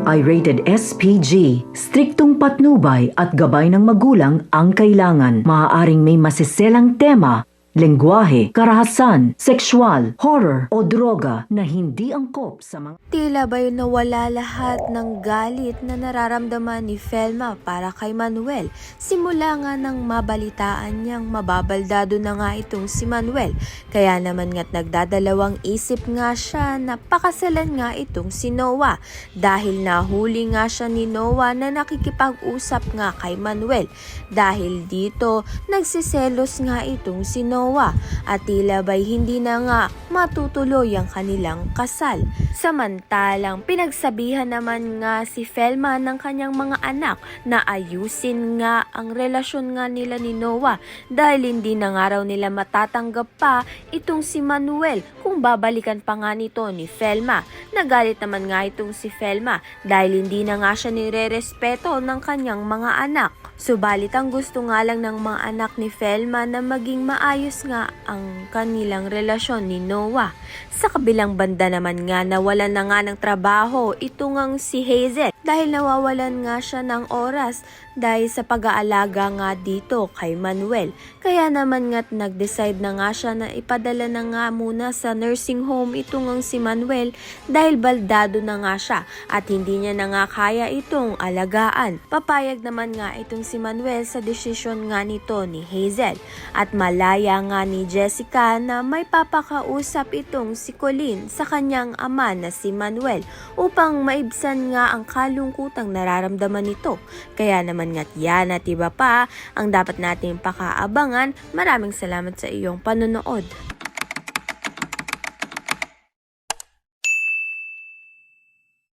ay rated SPG. Striktong patnubay at gabay ng magulang ang kailangan. Maaaring may masiselang tema, lengguwahe, karahasan, sexual, horror o droga na hindi angkop sa mga... Tila ba'y nawala lahat ng galit na nararamdaman ni Felma para kay Manuel. Simula nga nang mabalitaan niyang mababaldado na nga itong si Manuel. Kaya naman nga't nagdadalawang isip nga siya na pakasalan nga itong si Noah. Dahil nahuli nga siya ni Noah na nakikipag-usap nga kay Manuel. Dahil dito, nagsiselos nga itong si Noah. At tila ba'y hindi na nga matutuloy ang kanilang kasal. Samantalang pinagsabihan naman nga si Felma ng kanyang mga anak na ayusin nga ang relasyon nga nila ni Noah dahil hindi na nga raw nila matatanggap pa itong si Manuel kung babalikan pa nga nito ni Felma. Nagalit naman nga itong si Felma dahil hindi na nga siya nire-respeto ng kanyang mga anak. Subalit ang gusto nga lang ng mga anak ni Felma na maging maayos nga ang kanilang relasyon ni Noah. Sa kabilang banda naman nga nawalan na nga ng trabaho ito ngang si Hazel dahil nawawalan nga siya ng oras dahil sa pag-aalaga nga dito kay Manuel. Kaya naman nga't nag-decide na nga siya na ipadala na nga muna sa nursing home ito ngang si Manuel dahil baldado na nga siya at hindi niya na nga kaya itong alagaan. Papayag naman nga itong si Manuel sa desisyon nga nito ni Hazel at malaya nga ni Jessica na may papakausap itong si Colleen sa kanyang ama na si Manuel upang maibsan nga ang kalungkutang nararamdaman nito. Kaya naman nga't yan at iba pa ang dapat nating pakaabangan. Maraming salamat sa iyong panonood.